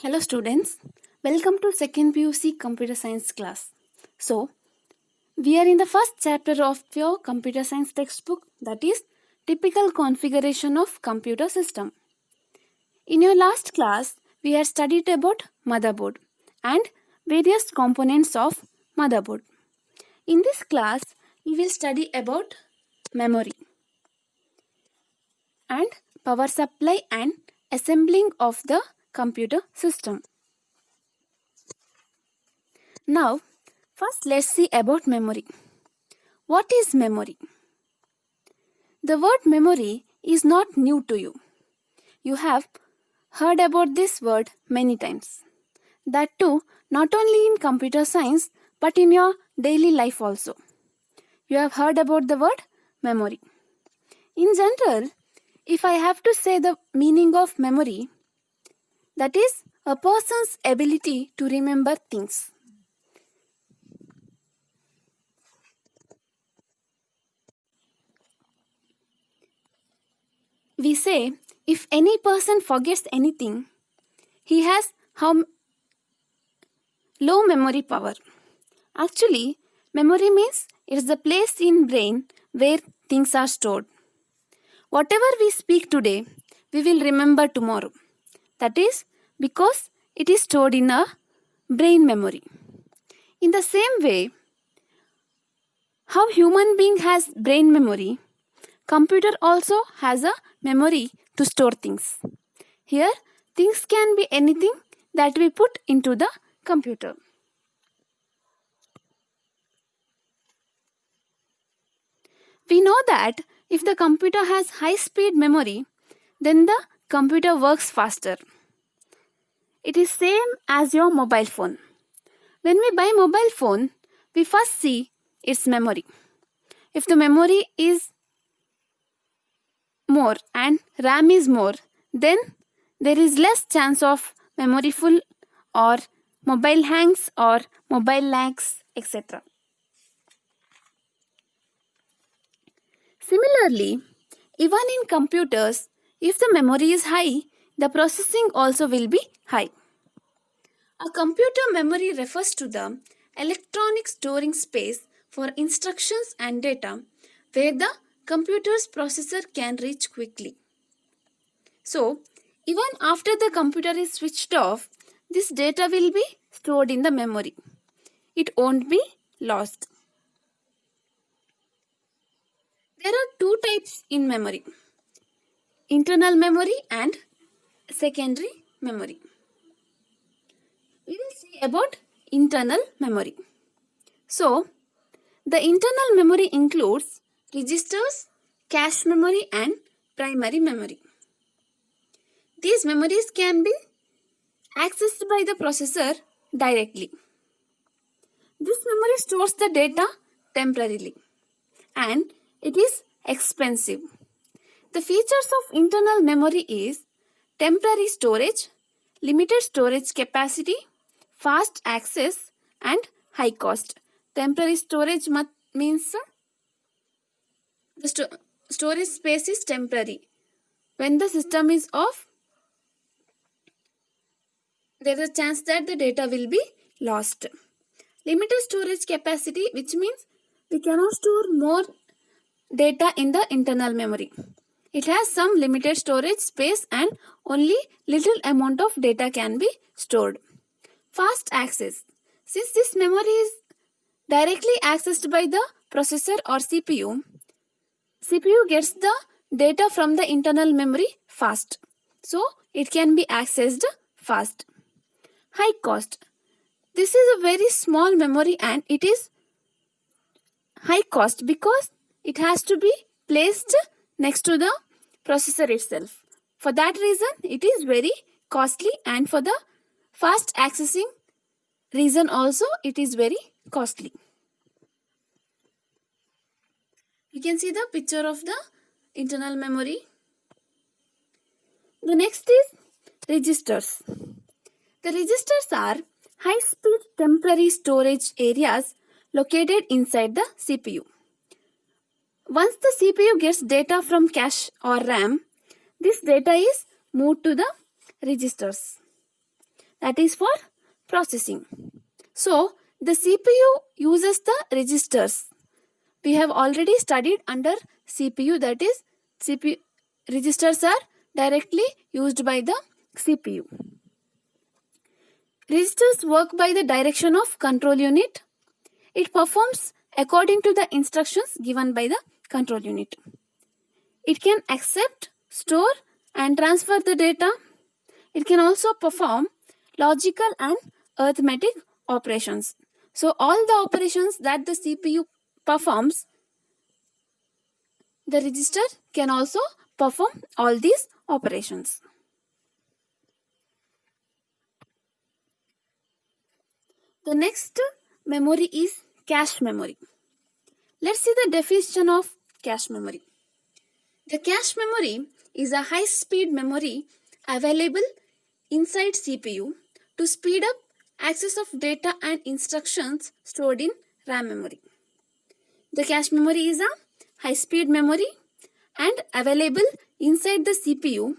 Hello students, welcome to second PUC computer science class. So, we are in the first chapter of your computer science textbook, that is typical configuration of computer system. In your last class, we had studied about motherboard and various components of motherboard. In this class, we will study about memory and power supply and assembling of the computer system. Now, first let's see about memory. What is memory? The word memory is not new to you. You have heard about this word many times. That too, not only in computer science but in your daily life also. You have heard about the word memory. In general, if I have to say the meaning of memory, that is a person's ability to remember things. We say if any person forgets anything, he has how low memory power. Actually, memory means it's the place in brain where things are stored. Whatever we speak today, we will remember tomorrow. That is because it is stored in a brain memory. In the same way, how human being has brain memory, computer also has a memory to store things. Here, things can be anything that we put into the computer. We know that if the computer has high speed memory, then the computer works faster. It is same as your mobile phone. When we buy mobile phone, we first see its memory. If the memory is more and RAM is more, then there is less chance of memory full or mobile hangs or mobile lags, etc. Similarly, even in computers, if the memory is high, the processing also will be high. A computer memory refers to the electronic storing space for instructions and data where the computer's processor can reach quickly. So, even after the computer is switched off, this data will be stored in the memory. It won't be lost. There are two types in memory: internal memory and secondary memory. We will see about internal memory. So, the internal memory includes registers, cache memory and primary memory. These memories can be accessed by the processor directly. This memory stores the data temporarily and it is expensive. The features of internal memory is temporary storage, limited storage capacity, fast access and high cost. Temporary storage means the storage space is temporary. When the system is off, there is a chance that the data will be lost. Limited storage capacity, which means we cannot store more data in the internal memory. It has some limited storage space and only little amount of data can be stored. Fast access. Since this memory is directly accessed by the processor or CPU, CPU gets the data from the internal memory fast. So, it can be accessed fast. High cost. This is a very small memory and it is high cost because it has to be placed next to the processor itself. For that reason, it is very costly, and for the fast accessing reason also, it is very costly. You can see the picture of the internal memory. The next is registers. The registers are high-speed temporary storage areas located inside the CPU. Once the CPU gets data from cache or RAM, this data is moved to the registers. that is for processing. So the CPU uses the registers. We have already studied under CPU, that is CPU registers are directly used by the CPU. Registers work by the direction of control unit. It performs according to the instructions given by the control unit. It can accept, store and transfer the data. It can also perform logical and arithmetic operations. So all the operations that the CPU performs, the register can also perform all these operations. The next memory is cache memory. Let's see the definition of cache memory. The cache memory is a high-speed memory available inside CPU to speed up access of data and instructions stored in RAM memory. The cache memory is a high-speed memory and available inside the CPU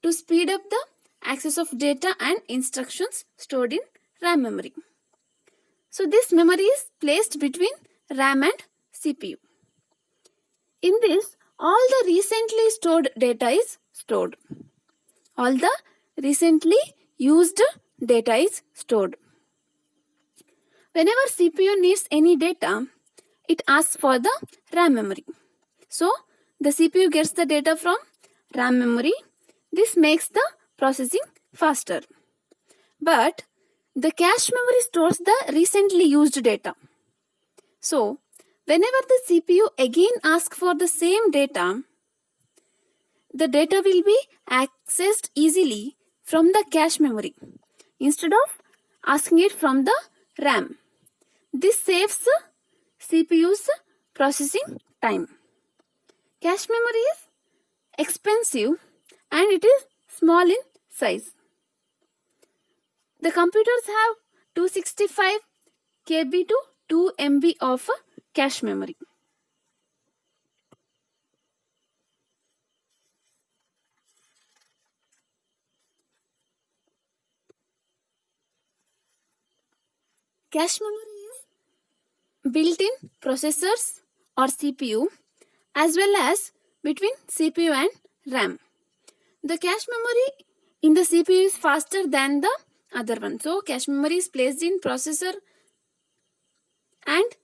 to speed up the access of data and instructions stored in RAM memory. So this memory is placed between RAM and CPU. In this, all the recently stored data is stored. All the recently used data is stored. Whenever CPU needs any data, it asks for the RAM memory. So the CPU gets the data from RAM memory. This makes the processing faster. But the cache memory stores the recently used data. So whenever the CPU again asks for the same data, the data will be accessed easily from the cache memory instead of asking it from the RAM. This saves CPU's processing time. Cache memory is expensive and it is small in size. The computers have 265 KB to 2 MB of cache memory. Cache memory is built in processors or CPU as well as between CPU and RAM. The cache memory in the CPU is faster than the other one. So cache memory is placed in processor and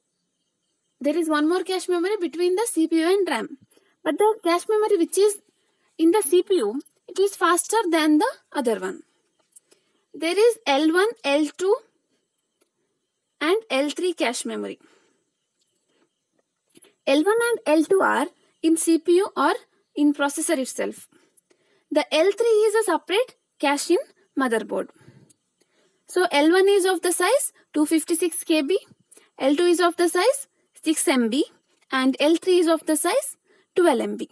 there is one more cache memory between the CPU and RAM. But the cache memory which is in the CPU, it is faster than the other one. There is L1, L2 and L3 cache memory. L1 and L2 are in CPU or in processor itself. The L3 is a separate cache in motherboard. So L1 is of the size 256 KB, L2 is of the size 6 MB and L3 is of the size 12 MB.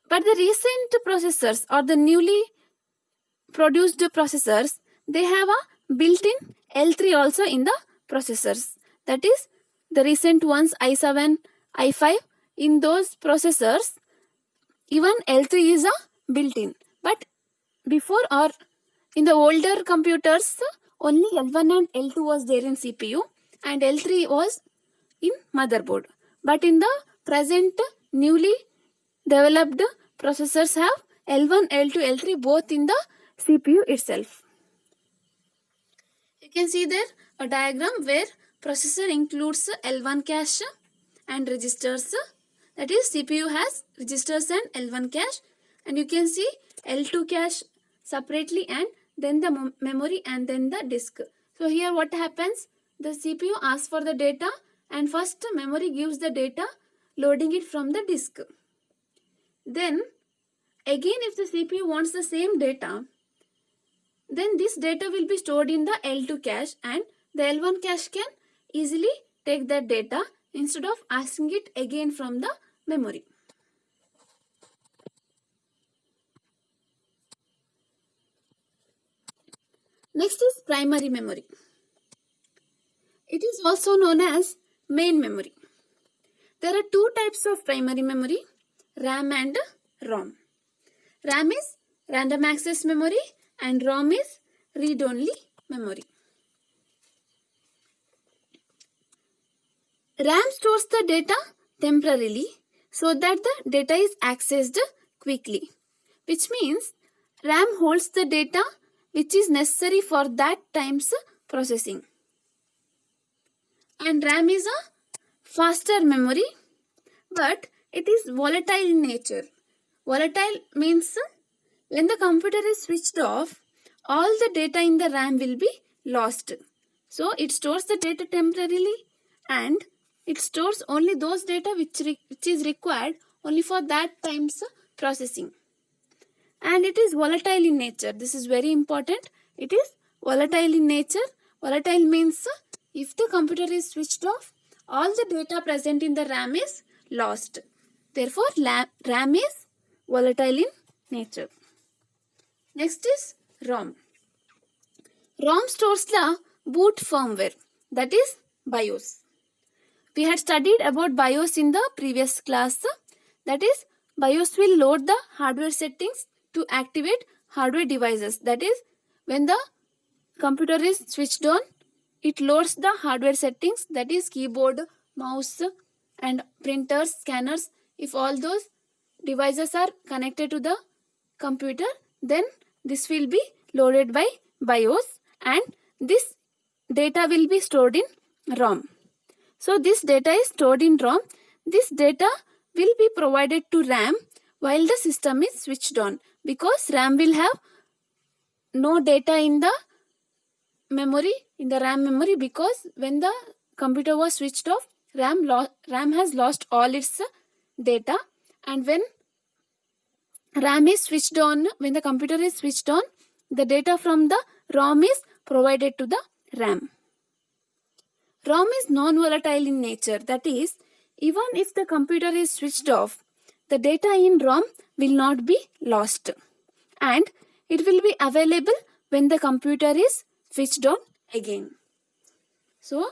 But the recent processors or the newly produced processors, they have a built-in L3 also in the processors. That is the recent ones i7, i5, in those processors even L3 is a built-in. But before or in the older computers, only L1 and L2 was there in CPU and L3 was in motherboard. But in the present newly developed processors have L1, L2, L3 both in the CPU itself. You can see there a diagram where processor includes L1 cache and registers. That is CPU has registers and L1 cache, and you can see L2 cache separately and then the memory and then the disk. So here what happens? The CPU asks for the data and first memory gives the data, loading it from the disk. Then again if the CPU wants the same data, then this data will be stored in the L2 cache and the L1 cache can easily take that data instead of asking it again from the memory. Next is primary memory. It is also known as main memory. There are two types of primary memory, RAM and ROM. RAM is random access memory and ROM is read-only memory. RAM stores the data temporarily so that the data is accessed quickly, which means RAM holds the data which is necessary for that time's processing. And RAM is a faster memory, but it is volatile in nature. Volatile means when the computer is switched off, all the data in the RAM will be lost. So it stores the data temporarily and it stores only those data which is required only for that time's processing. And it is volatile in nature. This is very important. It is volatile in nature. Volatile means if the computer is switched off, all the data present in the RAM is lost. Therefore, RAM is volatile in nature. Next is ROM. ROM stores the boot firmware, that is BIOS. We had studied about BIOS in the previous class. That is, BIOS will load the hardware settings to activate hardware devices. That is, when the computer is switched on, it loads the hardware settings, that is keyboard, mouse and printers, scanners. If all those devices are connected to the computer, then this will be loaded by BIOS and this data will be stored in ROM. So this data is stored in ROM. This data will be provided to RAM while the system is switched on, because RAM will have no data in the memory, in the RAM memory, because when the computer was switched off, RAM has lost all its data, and when RAM is switched on, when the computer is switched on, the data from the ROM is provided to the RAM. ROM is non-volatile in nature. That is, even if the computer is switched off, the data in ROM will not be lost and it will be available when the computer is switched on again. So,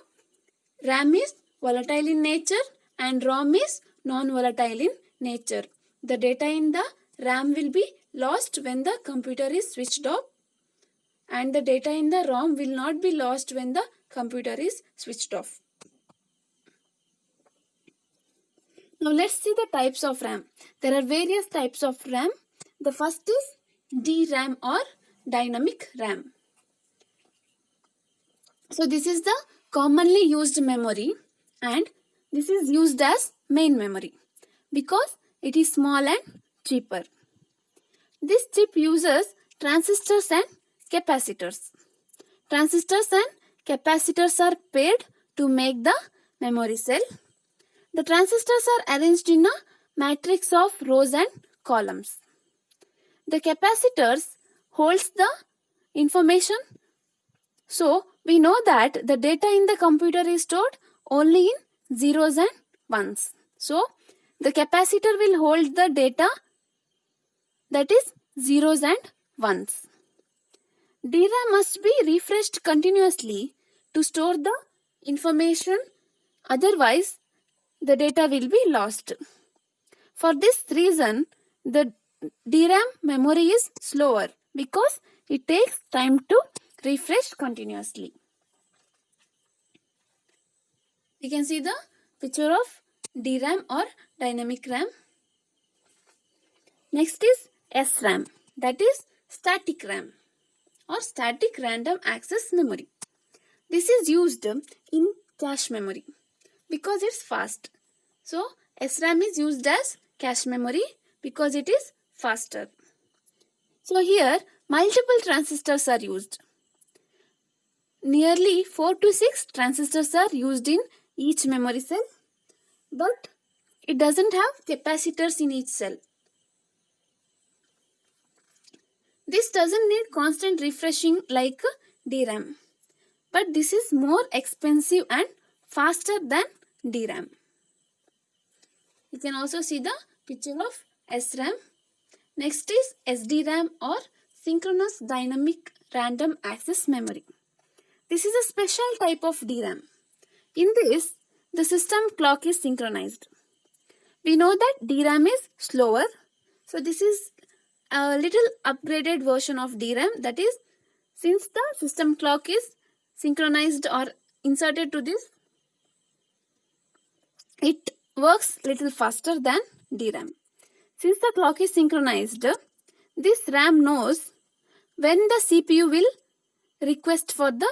RAM is volatile in nature and ROM is non-volatile in nature. The data in the RAM will be lost when the computer is switched off and the data in the ROM will not be lost when the computer is switched off. Now let's see the types of RAM. There are various types of RAM. The first is DRAM or dynamic RAM. So this is the commonly used memory and this is used as main memory because it is small and cheaper. This chip uses transistors and capacitors. Transistors and capacitors are paired to make the memory cell. The transistors are arranged in a matrix of rows and columns. The capacitors holds the information. So we know that the data in the computer is stored only in zeros and ones. So the capacitor will hold the data that is zeros and ones. DRAM must be refreshed continuously to store the information, otherwise the data will be lost. For this reason, the DRAM memory is slower because it takes time to refresh continuously. We can see the picture of DRAM or dynamic RAM. Next is SRAM, that is static RAM or static random access memory. This is used in cache memory because it's fast. So SRAM is used as cache memory because it is faster. So here multiple transistors are used. Nearly 4 to 6 transistors are used in each memory cell, but it doesn't have capacitors in each cell. This doesn't need constant refreshing like DRAM, but this is more expensive and faster than DRAM. You can also see the picture of SRAM. Next is SDRAM or synchronous dynamic random access memory. This is a special type of DRAM. In this, the system clock is synchronized. We know that DRAM is slower, so this is a little upgraded version of DRAM, that is, since the system clock is synchronized or inserted to this, it works little faster than DRAM. Since the clock is synchronized, this RAM knows when the CPU will request for the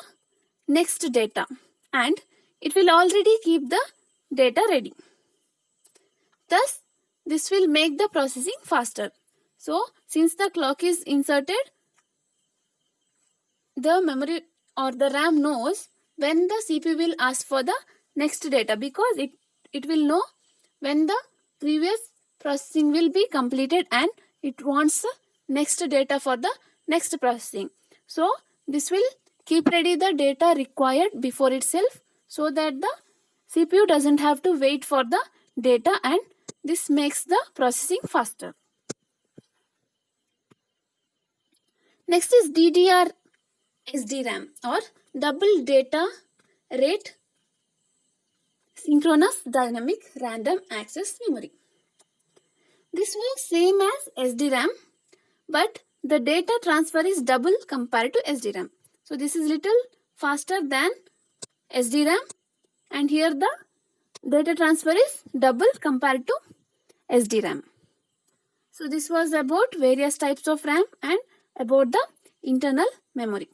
next data, and it will already keep the data ready. Thus, this will make the processing faster. So, since the clock is inserted, the memory or the RAM knows when the CPU will ask for the next data, because it will know when the previous processing will be completed and it wants next data for the next processing. So, this will keep ready the data required before itself, so that the CPU doesn't have to wait for the data, and this makes the processing faster. Next is DDR SDRAM, or double data rate synchronous dynamic random access memory. This works same as SDRAM, but the data transfer is double compared to SDRAM. So this is little faster than SDRAM, and here the data transfer is double compared to SDRAM. So this was about various types of RAM and about the internal memory.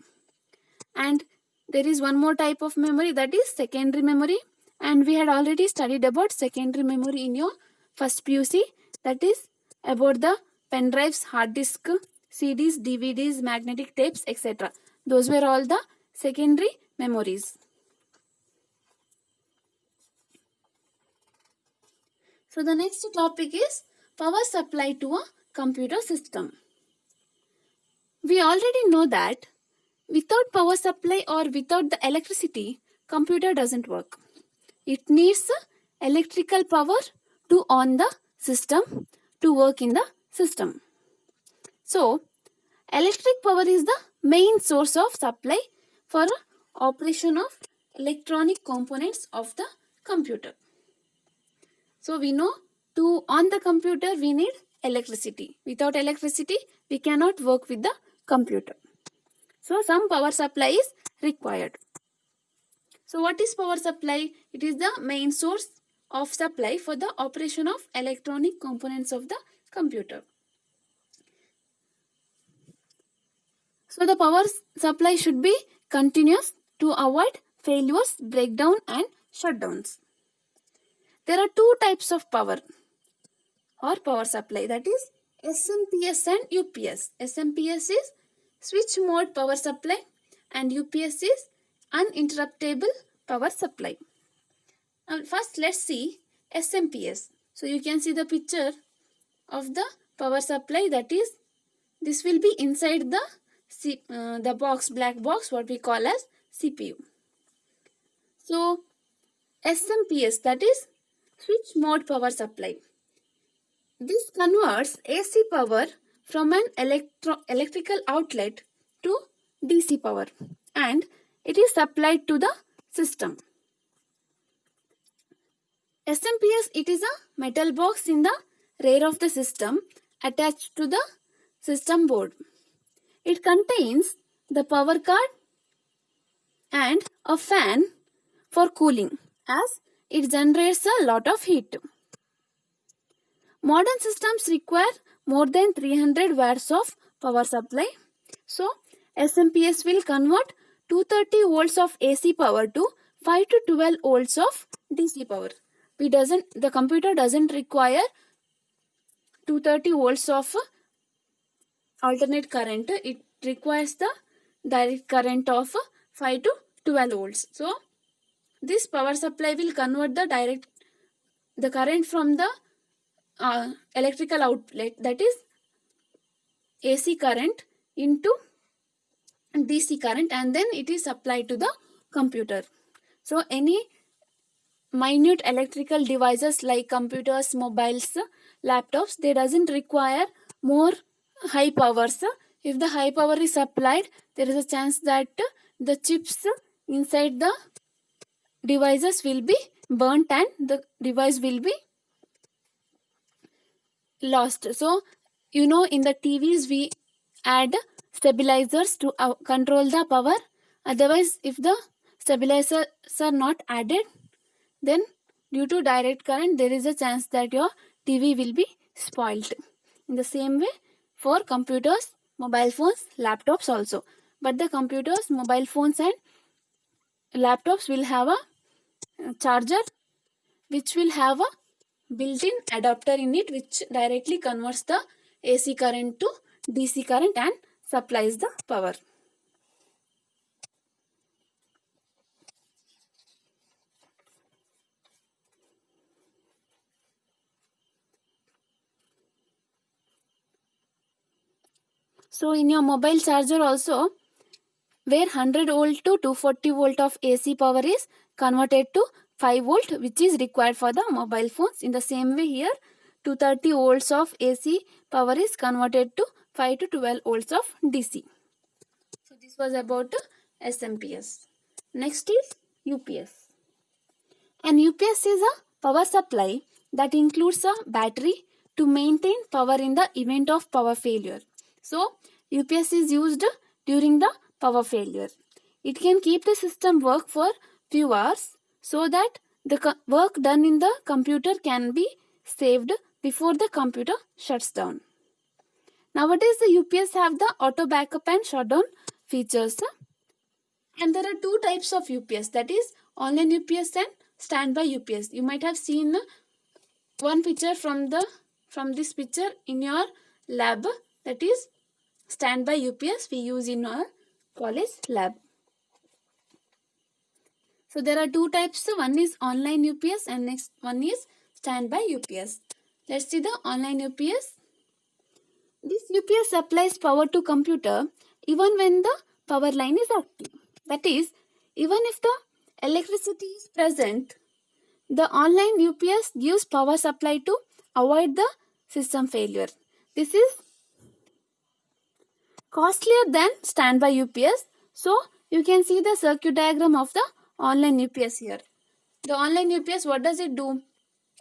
And there is one more type of memory, that is secondary memory, and we had already studied about secondary memory in your first PUC, that is about the pen drives, hard disk, CDs, DVDs, magnetic tapes, etc. Those were all the secondary memories. So the next topic is power supply to a computer system. We already know that without power supply or without the electricity, computer doesn't work. It needs electrical power to on the system, to work in the system. So, electric power is the main source of supply for operation of electronic components of the computer. So, we know to on the computer we need electricity. Without electricity, we cannot work with the computer. So, some power supply is required. So, what is power supply? It is the main source of supply for the operation of electronic components of the computer. So, the power supply should be continuous to avoid failures, breakdown and shutdowns. There are two types of power or power supply, that is SMPS and UPS. SMPS is switch mode power supply and UPS is uninterruptible power supply. Now first let's see SMPS. So you can see the picture of the power supply, that is this will be inside the box, black box, what we call as CPU. So SMPS, that is switch mode power supply. This converts AC power from an electrical outlet to DC power, and it is supplied to the system. SMPS, it is a metal box in the rear of the system attached to the system board. It contains the power card and a fan for cooling, as it generates a lot of heat. Modern systems require more than 300 watts of power supply. So, SMPS will convert 230 volts of AC power to 5 to 12 volts of DC power. The computer doesn't require 230 volts of alternate current. It requires the direct current of 5 to 12 volts. So, this power supply will convert the current from the electrical outlet, that is AC current, into DC current, and then it is supplied to the computer. So any minute electrical devices like computers, mobiles, laptops, they doesn't require more high powers. If the high power is supplied, there is a chance that the chips inside the devices will be burnt and the device will be lost. So in the TVs we add stabilizers to control the power. Otherwise, if the stabilizers are not added, then due to direct current there is a chance that your TV will be spoiled. In the same way for computers, mobile phones, laptops also. But the computers, mobile phones and laptops will have a charger which will have a built-in adapter in it, which directly converts the AC current to DC current and supplies the power. So in your mobile charger also, where 100 volt to 240 volt of AC power is converted to 5 volt, which is required for the mobile phones. In the same way here, 230 volts of AC power is converted to 5 to 12 volts of DC. So this was about SMPS. Next is UPS. An UPS is a power supply that includes a battery to maintain power in the event of power failure. So UPS is used during the power failure. It can keep the system work for few hours so that the work done in the computer can be saved before the computer shuts down. Nowadays the UPS have the auto backup and shutdown features. And there are two types of UPS, that is online UPS and standby UPS. You might have seen one picture from this picture in your lab, that is standby UPS we use in our college lab. So there are two types, one is online UPS and next one is standby UPS. Let's see the online UPS. This UPS supplies power to computer even when the power line is active. That is, even if the electricity is present, the online UPS gives power supply to avoid the system failure. This is costlier than standby UPS. So you can see the circuit diagram of the online UPS here. The online UPS, what does it do?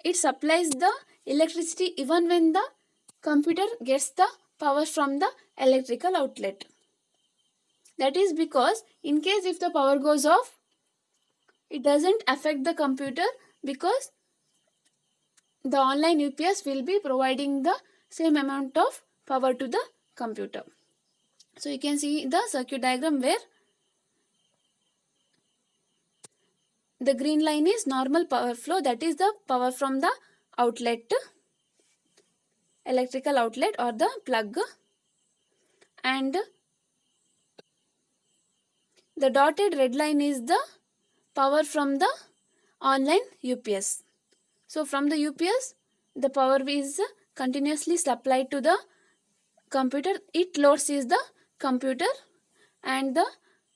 It supplies the electricity even when the computer gets the power from the electrical outlet. That is because in case if the power goes off, it doesn't affect the computer because the online UPS will be providing the same amount of power to the computer. So you can see the circuit diagram where the green line is normal power flow, that is the power from the outlet, electrical outlet or the plug, and the dotted red line is the power from the online UPS. So from the UPS, the power is continuously supplied to the computer. It loads is the computer, and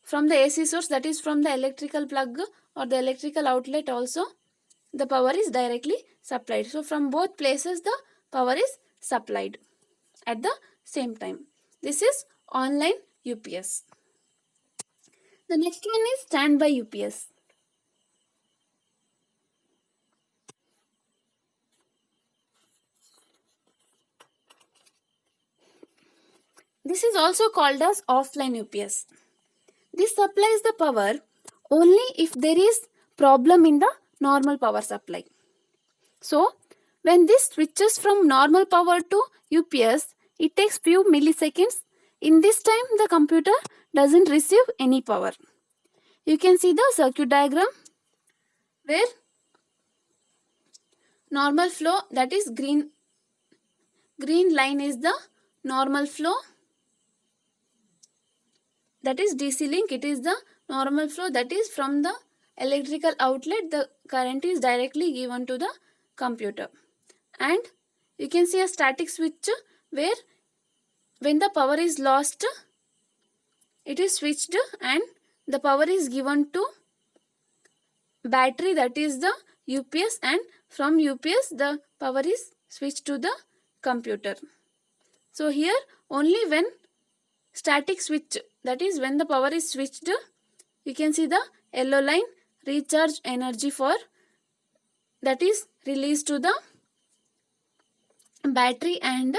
from the AC source, that is from the electrical plug or the electrical outlet also, the power is directly supplied. So from both places the power is supplied at the same time. This is online UPS. The next one is standby UPS. This is also called as offline UPS. This supplies the power only if there is problem in the normal power supply. So when this switches from normal power to UPS, it takes few milliseconds. In this time the computer doesn't receive any power. You can see the circuit diagram where normal flow, that is green line is the normal flow, that is DC link. It is the normal flow, that is from the electrical outlet the current is directly given to the computer. And you can see a static switch where when the power is lost, it is switched and the power is given to battery, that is the UPS, and from UPS the power is switched to the computer. So here only when static switch, that is when the power is switched, you can see the yellow line, recharge energy for, that is released to the battery, and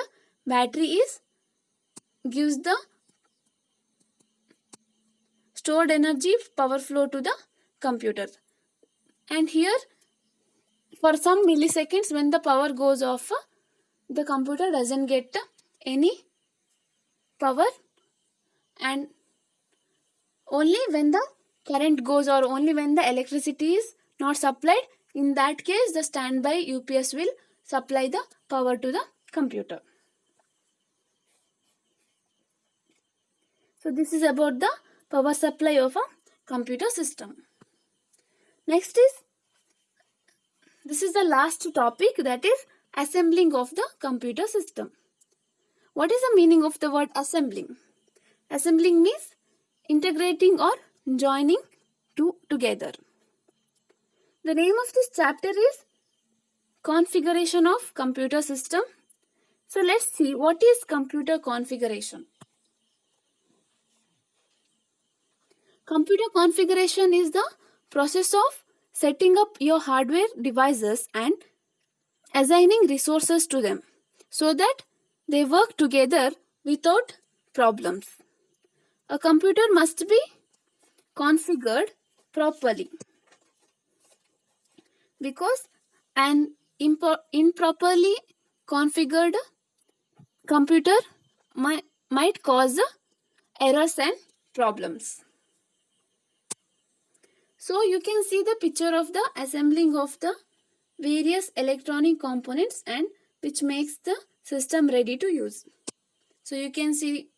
battery is gives the stored energy power flow to the computer. And here, for some milliseconds, when the power goes off, the computer doesn't get any power, and only when the current goes or only when the electricity is not supplied, in that case the standby UPS will supply the power to the computer. So this is about the power supply of a computer system. Next is, this is the last topic, that is assembling of the computer system. What is the meaning of the word assembling? Assembling means integrating or joining together. The name of this chapter is Configuration of Computer System. So let's see what is computer configuration. Computer configuration is the process of setting up your hardware devices and assigning resources to them so that they work together without problems. A computer must be configured properly, because an improperly configured computer might cause errors and problems. So you can see the picture of the assembling of the various electronic components and which makes the system ready to use. So you can see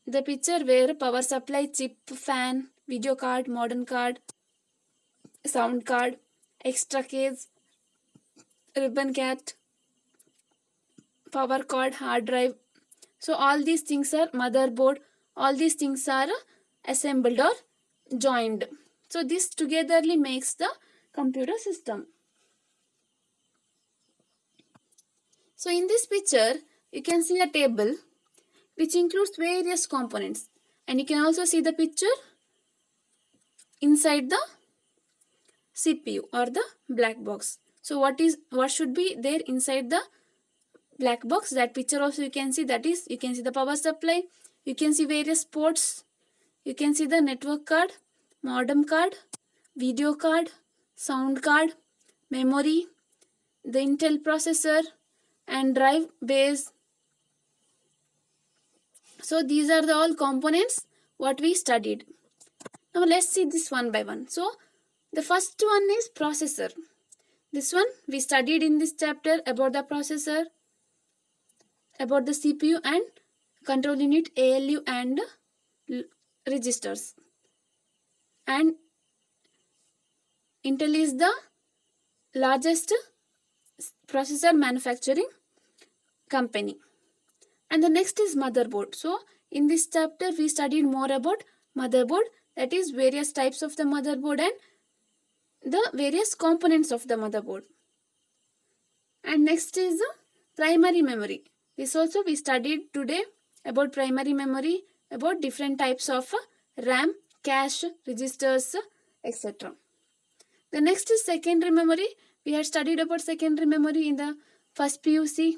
the picture where power supply, chip, fan, video card, modem card, sound card, extra case, ribbon cat, power cord, hard drive. So all these things are motherboard. All these things are assembled or joined. So this togetherly makes the computer system. So in this picture, you can see a table which includes various components, and you can also see the picture inside the CPU or the black box. So what should be there inside the black box? That picture also you can see, that is, you can see the power supply, you can see various ports, you can see the network card, modem card, video card, sound card, memory, the Intel processor and drive base. So these are the all components what we studied. Now let's see this one by one. So the first one is processor. This one we studied in this chapter about the processor, about the CPU and control unit, ALU and registers. And Intel is the largest processor manufacturing company. And the next is motherboard. So in this chapter we studied more about motherboard, that is various types of the motherboard and the various components of the motherboard. And next is the primary memory. This also we studied today about primary memory, about different types of RAM, cache, registers, etc. The next is secondary memory. We had studied about secondary memory in the first PUC.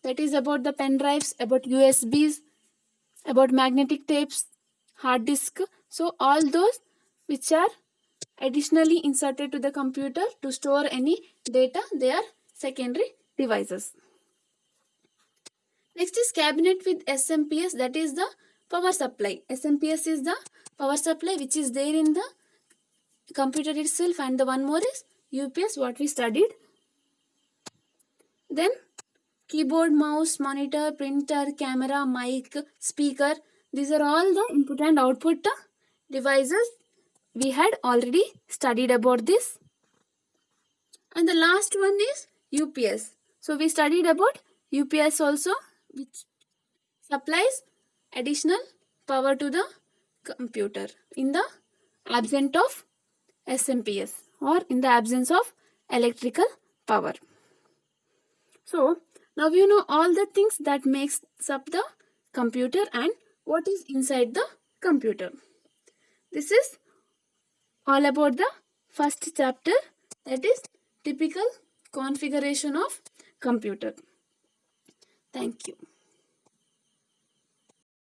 That is about the pen drives, about USBs, about magnetic tapes, hard disk. So all those which are additionally inserted to the computer to store any data, they are secondary devices. Next is cabinet with SMPS, that is the power supply. SMPS is the power supply which is there in the computer itself, and the one more is UPS, what we studied. Then keyboard, mouse, monitor, printer, camera, mic, speaker. These are all the input and output devices. We had already studied about this. And the last one is UPS. So we studied about UPS also, which supplies additional power to the computer in the absence of SMPS or in the absence of electrical power. So now you know all the things that makes up the computer and what is inside the computer. This is all about the first chapter, that is typical configuration of computer. Thank you.